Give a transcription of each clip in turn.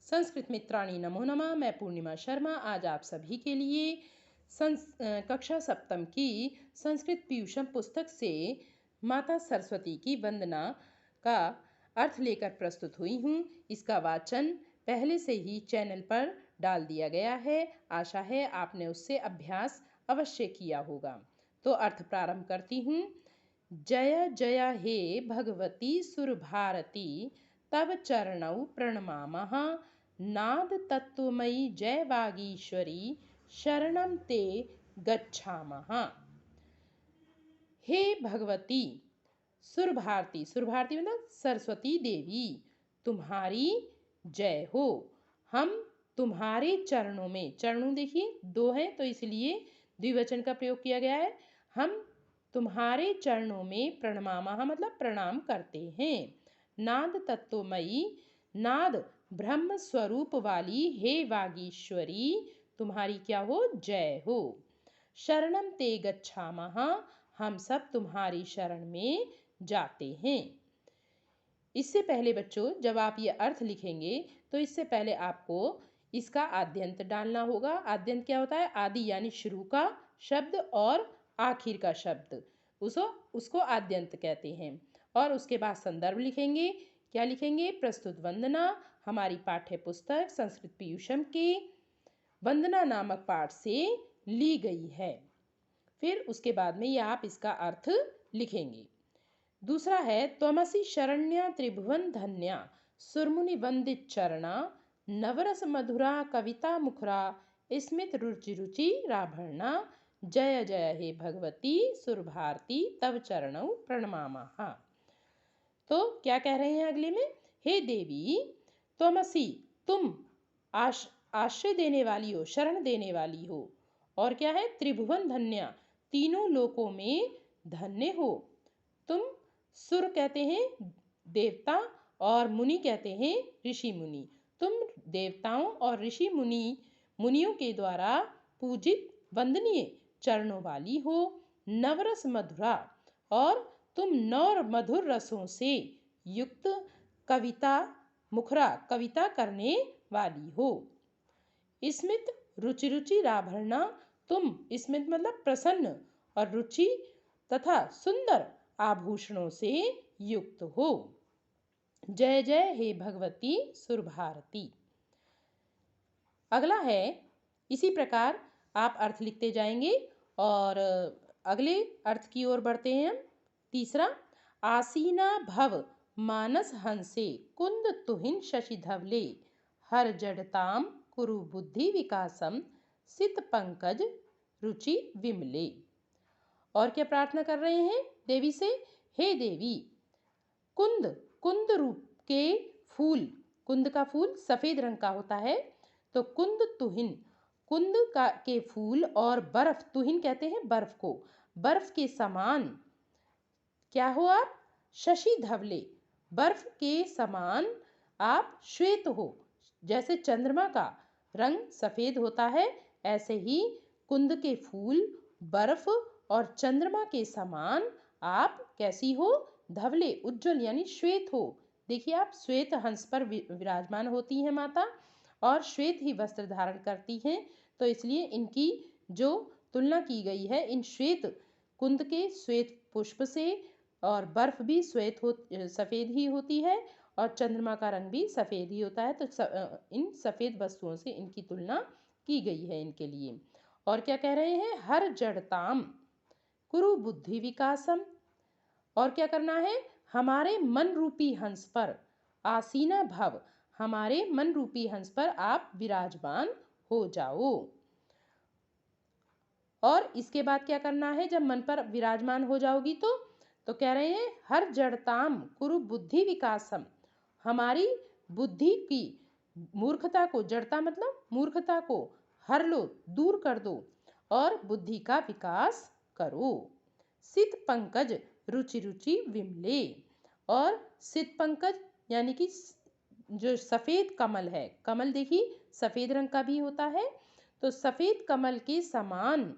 संस्कृत मित्राणी नमो नमः। मैं पूर्णिमा शर्मा आज आप सभी के लिए कक्षा सप्तम की संस्कृत पीयूषम पुस्तक से माता सरस्वती की वंदना का अर्थ लेकर प्रस्तुत हुई हूँ। इसका वाचन पहले से ही चैनल पर डाल दिया गया है। आशा है आपने उससे अभ्यास अवश्य किया होगा। तो अर्थ प्रारंभ करती हूँ। जय जय हे भगवती सुरभारती तव चरणौ प्रणमामः। नाद तत्वमयी जय वागीश्वरी शरणं ते गच्छामः। हे भगवती सुरभारती, सुरभारती मतलब सरस्वती देवी, तुम्हारी जय हो। हम तुम्हारे चरणों में, चरणों देखिए दो हैं तो इसलिए द्विवचन का प्रयोग किया गया है। हम तुम्हारे चरणों में प्रणमामः मतलब प्रणाम करते हैं। नाद तत्वमयी, नाद ब्रह्म स्वरूप वाली हे वागीश्वरी, तुम्हारी क्या हो, जय हो। शरणम ते गच्छामः, हम सब तुम्हारी शरण में जाते हैं। इससे पहले बच्चों जब आप ये अर्थ लिखेंगे तो इससे पहले आपको इसका आद्यंत डालना होगा। आद्यंत क्या होता है? आदि यानी शुरू का शब्द और आखिर का शब्द, उसको आद्यंत कहते हैं। और उसके बाद संदर्भ लिखेंगे। क्या लिखेंगे? प्रस्तुत वंदना हमारी पाठ्य पुस्तक संस्कृत पीयूषम के वंदना नामक पाठ से ली गई है। फिर उसके बाद में ये आप इसका अर्थ लिखेंगे। दूसरा है त्वमसि शरण्या त्रिभुवन धन्या सुरमुनि वंदित चरणा नवरस मधुरा कविता मुखरा स्मित रुचि रुचि राभरणा जय जय हे भगवती सुरभारती तव चरणौ प्रणमामः। तो क्या कह रहे हैं अगले में? हे देवी त्वमसि, तुम आश्रय देने वाली हो, शरण देने वाली हो। और क्या है? त्रिभुवन धन्या, तीनों लोकों में धन्य हो। तुम सुर कहते हैं देवता और मुनि कहते हैं ऋषि मुनि। तुम देवताओं और ऋषि मुनियों के द्वारा पूजित वंदनीय चरणों वाली हो। नवरस मधुरा, और तुम नौ मधुर रसों से युक्त कविता मुखरा, कविता करने वाली हो। स्मित रुचि रुचि राभरणा, तुम स्मित मतलब प्रसन्न और रुचि तथा सुंदर आभूषणों से युक्त हो। जय जय हे भगवती सुरभारती। अगला है इसी प्रकार आप अर्थ लिखते जाएंगे और अगले अर्थ की ओर बढ़ते हैं हम। तीसरा, आसीना भव मानस हंसे कुंद तुहिन शशि धवले हर जड़ताम कुरु बुद्धि विकासम सित पंकज रुचि विमले। और क्या प्रार्थना कर रहे हैं देवी से? हे देवी, कुंद, कुंद रूप के फूल, कुंद का फूल सफेद रंग का होता है, तो कुंद तुहिन, कुंद के फूल और बर्फ, तुहिन कहते हैं बर्फ को, बर्फ के समान क्या हो आप? शशि धवले, बर्फ के समान आप श्वेत हो। जैसे चंद्रमा का रंग सफेद होता है, ऐसे ही कुंद के फूल बर्फ और चंद्रमा के समान आप कैसी हो? धवले, उज्जवल यानी श्वेत हो। देखिए आप, श्वेत हंस पर विराजमान होती हैं माता और श्वेत ही वस्त्र धारण करती हैं, तो इसलिए इनकी जो तुलना की गई है इन श्वेत कुंद के श्वेत पुष्प से, और बर्फ भी सफेद ही होती है और चंद्रमा का रंग भी सफेद ही होता है, तो इन सफेद वस्तुओं से इनकी तुलना की गई है इनके लिए। और क्या कह रहे हैं? हर जड़ताम कुरु बुद्धि विकासम, और क्या करना है? हमारे मन रूपी हंस पर आसीना भव, हमारे मन रूपी हंस पर आप विराजमान हो जाओ। और इसके बाद क्या करना है? जब मन पर विराजमान हो जाओगी तो कह रहे हैं हर जड़ताम कुरु बुद्धि विकासम, हमारी बुद्धि की मूर्खता को, जड़ता मतलब मूर्खता को हर लो, दूर कर दो और बुद्धि का विकास करो। सित पंकज रुचि रुचि विमले, और सित पंकज यानी कि जो सफेद कमल है, कमल देखिए सफेद रंग का भी होता है, तो सफेद कमल के समान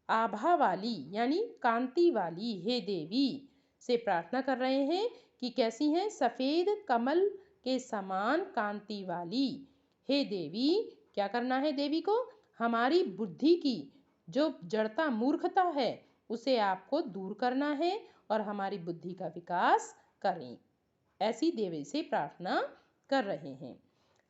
आभा वाली यानी कांति वाली हे देवी से प्रार्थना कर रहे हैं कि कैसी हैं? सफेद कमल के समान कांति वाली हे देवी, क्या करना है देवी को? हमारी बुद्धि की जो जड़ता मूर्खता है उसे आपको दूर करना है और हमारी बुद्धि का विकास करें। ऐसी देवी से प्रार्थना कर रहे हैं।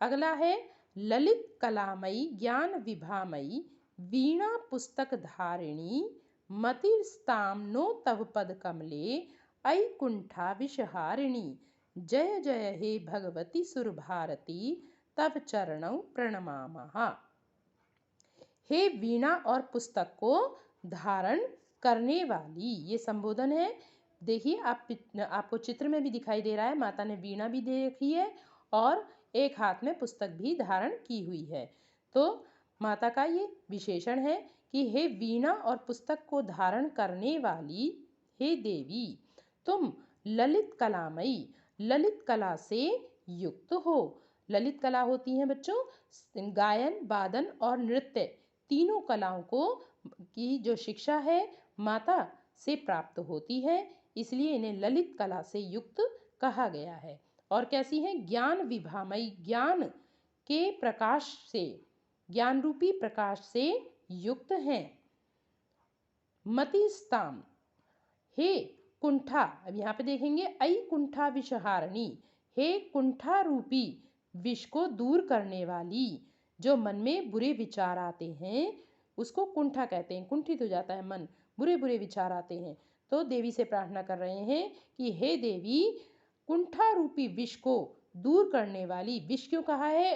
अगला है ललित कलामयी ज्ञान विभामयी वीणा पुस्तक धारिणी मतिस्ताम नो तव पद कमले ऐकुंठा विषहारिणी। जय जय हे भगवती सुरभारती तव चरणौ प्रणमामः। हे वीणा और पुस्तक को धारण करने वाली, ये संबोधन है। देखिए आपको चित्र में भी दिखाई दे रहा है, माता ने वीणा भी दे रखी है और एक हाथ में पुस्तक भी धारण की हुई है। तो माता का ये विशेषण है कि हे वीणा और पुस्तक को धारण करने वाली हे देवी, तुम ललित कलामयी, ललित कला से युक्त हो। ललित कला होती हैं बच्चों गायन, वादन और नृत्य, तीनों कलाओं को की जो शिक्षा है माता से प्राप्त होती है, इसलिए इन्हें ललित कला से युक्त कहा गया है। और कैसी है? ज्ञान विभामयी, ज्ञान के प्रकाश से, ज्ञान रूपी प्रकाश से युक्त हैं। मतिस्ताम, हे कुंठा, अब यहाँ पे देखेंगे ऐ कुंठा विषहारिणी, हे कुंठा रूपी विष को दूर करने वाली। जो मन में बुरे विचार आते हैं उसको कुंठा कहते हैं, कुंठित हो जाता है मन, बुरे बुरे विचार आते हैं। तो देवी से प्रार्थना कर रहे हैं कि हे देवी, कुंठा रूपी विष को दूर करने वाली। विष क्यों कहा है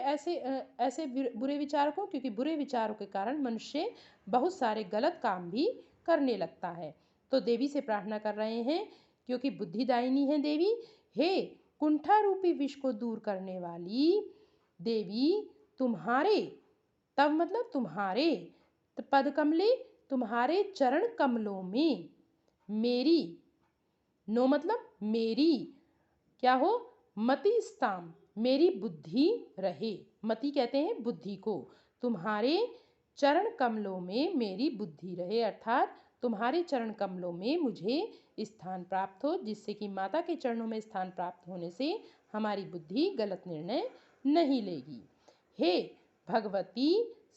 ऐसे बुरे विचार को? क्योंकि बुरे विचारों के कारण मनुष्य बहुत सारे गलत काम भी करने लगता है। तो देवी से प्रार्थना कर रहे हैं क्योंकि बुद्धिदायिनी है देवी। हे कुंठा रूपी विष को दूर करने वाली देवी, तुम्हारे, तब मतलब तुम्हारे, पद कमले, तुम्हारे चरण कमलों में मेरी, नो मतलब मेरी, क्या हो? मति स्थाम, मेरी बुद्धि रहे। मति कहते हैं बुद्धि को। तुम्हारे चरण कमलों में मेरी बुद्धि रहे, अर्थात तुम्हारे चरण कमलों में मुझे स्थान प्राप्त हो, जिससे कि माता के चरणों में स्थान प्राप्त होने से हमारी बुद्धि गलत निर्णय नहीं लेगी। हे भगवती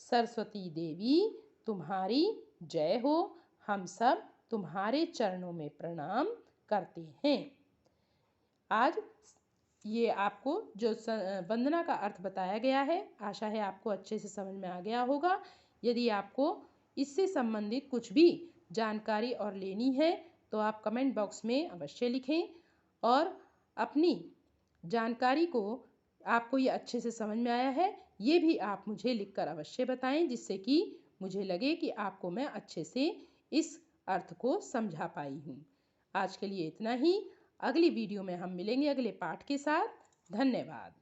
सरस्वती देवी, तुम्हारी जय हो। हम सब तुम्हारे चरणों में प्रणाम करते हैं। आज ये आपको जो वंदना का अर्थ बताया गया है, आशा है आपको अच्छे से समझ में आ गया होगा। यदि आपको इससे संबंधित कुछ भी जानकारी और लेनी है तो आप कमेंट बॉक्स में अवश्य लिखें और अपनी जानकारी को, आपको ये अच्छे से समझ में आया है ये भी आप मुझे लिखकर अवश्य बताएं, जिससे कि मुझे लगे कि आपको मैं अच्छे से इस अर्थ को समझा पाई हूँ। आज के लिए इतना ही। अगली वीडियो में हम मिलेंगे अगले पाठ के साथ। धन्यवाद।